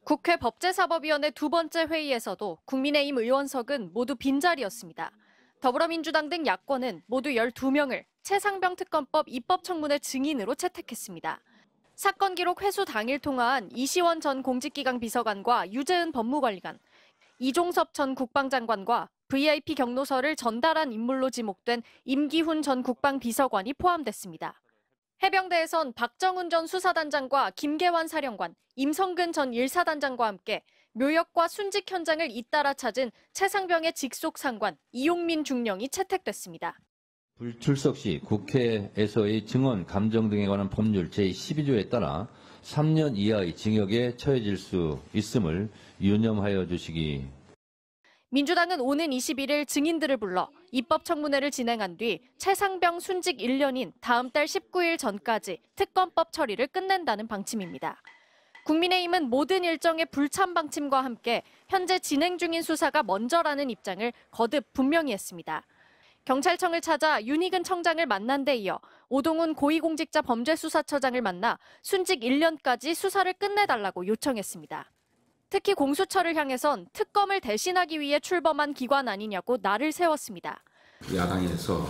국회 법제사법위원회 두 번째 회의에서도 국민의힘 의원석은 모두 빈자리였습니다. 더불어민주당 등 야권은 모두 12명을 최상병 특검법 입법청문회 증인으로 채택했습니다. 사건 기록 회수 당일 통화한 이시원 전 공직기강 비서관과 유재은 법무관리관, 이종섭 전 국방장관과 VIP 경로서를 전달한 인물로 지목된 임기훈 전 국방비서관이 포함됐습니다. 해병대에선 박정훈 전 수사단장과 김계환 사령관, 임성근 전 1사단장과 함께 묘역과 순직 현장을 잇따라 찾은 최상병의 직속 상관 이용민 중령이 채택됐습니다. 불출석 시 국회에서의 증언, 감정 등에 관한 법률 제12조에 따라 3년 이하의 징역에 처해질 수 있음을 유념하여 주시기. 민주당은 오는 21일 증인들을 불러 입법청문회를 진행한 뒤 최상병 순직 1년인 다음 달 19일 전까지 특검법 처리를 끝낸다는 방침입니다. 국민의힘은 모든 일정의 불참 방침과 함께 현재 진행 중인 수사가 먼저라는 입장을 거듭 분명히 했습니다. 경찰청을 찾아 윤희근 청장을 만난 데 이어 오동훈 고위공직자 범죄수사처장을 만나 순직 1년까지 수사를 끝내달라고 요청했습니다. 특히 공수처를 향해선 특검을 대신하기 위해 출범한 기관 아니냐고 날을 세웠습니다. 야당에서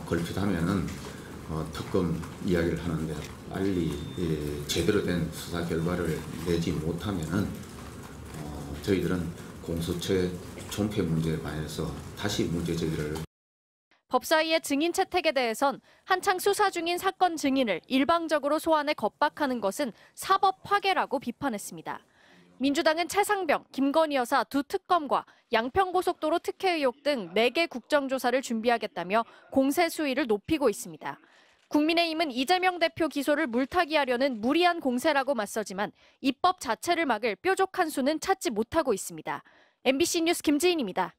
걸핏하면은 특검 이야기를 하는데 빨리 제대로 된 수사 결과를 내지 못하면은 저희들은 공수처의 존폐 문제에 관해서 다시 문제 제기를. 법사위의 증인 채택에 대해선 한창 수사 중인 사건 증인을 일방적으로 소환해 겁박하는 것은 사법 파괴라고 비판했습니다. 민주당은 최상병, 김건희 여사 두 특검과 양평고속도로 특혜 의혹 등 4개 국정조사를 준비하겠다며 공세 수위를 높이고 있습니다. 국민의힘은 이재명 대표 기소를 물타기하려는 무리한 공세라고 맞서지만 입법 자체를 막을 뾰족한 수는 찾지 못하고 있습니다. MBC 뉴스 김지인입니다.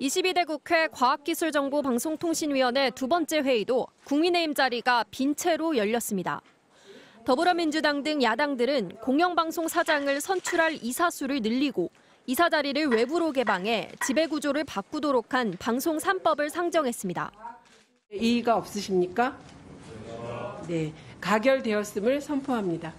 22대 국회 과학기술정보방송통신위원회 두 번째 회의도 국민의힘 자리가 빈 채로 열렸습니다. 더불어민주당 등 야당들은 공영방송 사장을 선출할 이사수를 늘리고 이사 자리를 외부로 개방해 지배구조를 바꾸도록 한 방송 3법을 상정했습니다. 이의가 없으십니까? 네, 가결되었음을 선포합니다.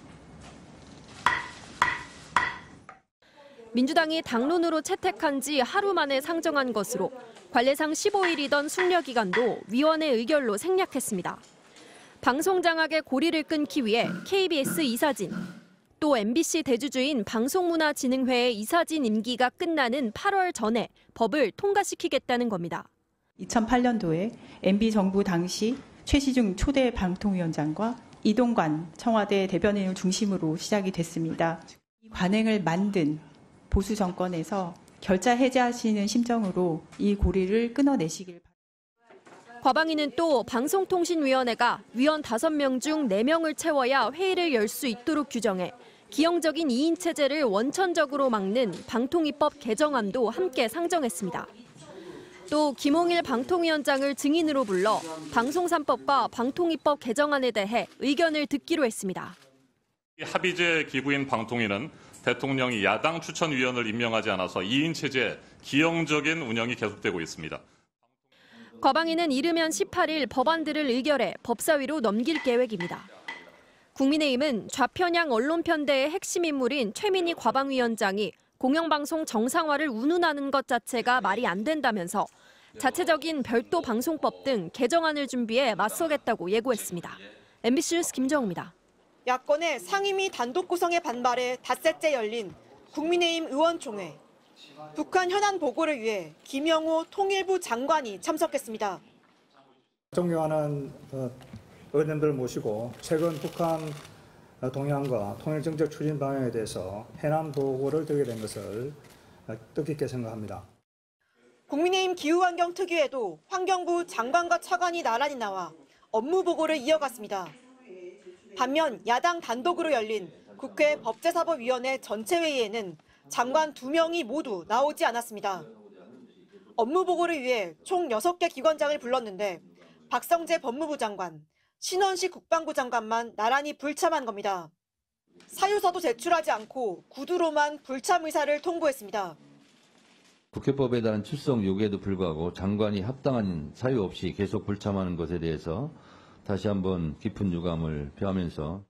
민주당이 당론으로 채택한 지 하루 만에 상정한 것으로 관례상 15일이던 숙려기간도 위원회 의결로 생략했습니다. 방송장악의 고리를 끊기 위해 KBS 이사진, 또 MBC 대주주인 방송문화진흥회의 이사진 임기가 끝나는 8월 전에 법을 통과시키겠다는 겁니다. 2008년도에 MB정부 당시 최시중 초대 방통위원장과 이동관 청와대 대변인을 중심으로 시작이 됐습니다. 이 관행을 만든 보수 정권에서 결자 해제하시는 심정으로 이 고리를 끊어내시길 바랍니다. 과방위는 또 방송통신위원회가 위원 5명 중 4명을 채워야 회의를 열 수 있도록 규정해 기형적인 2인 체제를 원천적으로 막는 방통위법 개정안도 함께 상정했습니다. 또 김홍일 방통위원장을 증인으로 불러 방송 3법과 방통위법 개정안에 대해 의견을 듣기로 했습니다. 합의제 기구인 방통위는 대통령이 야당 추천위원을 임명하지 않아서 2인 체제 기형적인 운영이 계속되고 있습니다. 과방위는 이르면 18일 법안들을 의결해 법사위로 넘길 계획입니다. 국민의힘은 좌편향 언론편대의 핵심 인물인 최민희 과방위원장이 공영방송 정상화를 운운하는 것 자체가 말이 안 된다면서 자체적인 별도 방송법 등 개정안을 준비해 맞서겠다고 예고했습니다. MBC 뉴스 김정우입니다. 야권의 상임위 단독 구성에 반발해 닷새째 열린 국민의힘 의원총회. 북한 현안 보고를 위해 김영호 통일부 장관이 참석했습니다. 존경하는 의원님들 모시고 최근 북한 동향과 통일정책 추진 방향에 대해서 현안 보고를 드리게 된 것을 뜻깊게 생각합니다. 국민의힘 기후환경특위에도 환경부 장관과 차관이 나란히 나와 업무 보고를 이어갔습니다. 반면 야당 단독으로 열린 국회 법제사법위원회 전체 회의에는 장관 2명이 모두 나오지 않았습니다. 업무 보고를 위해 총 6개 기관장을 불렀는데 박성재 법무부 장관, 신원식 국방부 장관만 나란히 불참한 겁니다. 사유서도 제출하지 않고 구두로만 불참 의사를 통보했습니다. 국회법에 따른 출석 요구에도 불구하고 장관이 합당한 사유 없이 계속 불참하는 것에 대해서 다시 한번 깊은 유감을 표하면서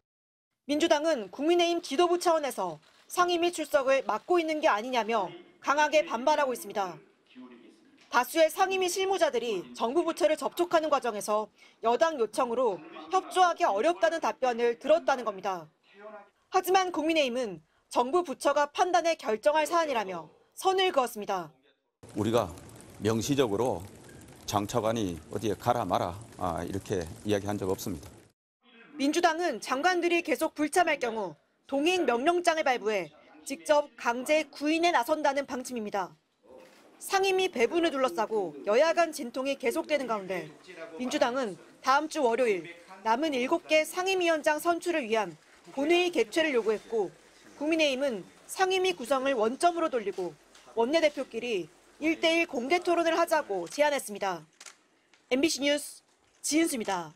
민주당은 국민의힘 지도부 차원에서 상임위 출석을 막고 있는 게 아니냐며 강하게 반발하고 있습니다. 다수의 상임위 실무자들이 정부 부처를 접촉하는 과정에서 여당 요청으로 협조하기 어렵다는 답변을 들었다는 겁니다. 하지만 국민의힘은 정부 부처가 판단해 결정할 사안이라며 선을 그었습니다. 우리가 명시적으로 장차관이 어디에 가라 마라 이렇게 이야기한 적 없습니다. 민주당은 장관들이 계속 불참할 경우 동행 명령장을 발부해 직접 강제 구인에 나선다는 방침입니다. 상임위 배분을 둘러싸고 여야 간 진통이 계속되는 가운데 민주당은 다음 주 월요일 남은 7개 상임위원장 선출을 위한 본회의 개최를 요구했고 국민의힘은 상임위 구성을 원점으로 돌리고 원내대표끼리 1대1 공개 토론을 하자고 제안했습니다. MBC 뉴스 지은수입니다.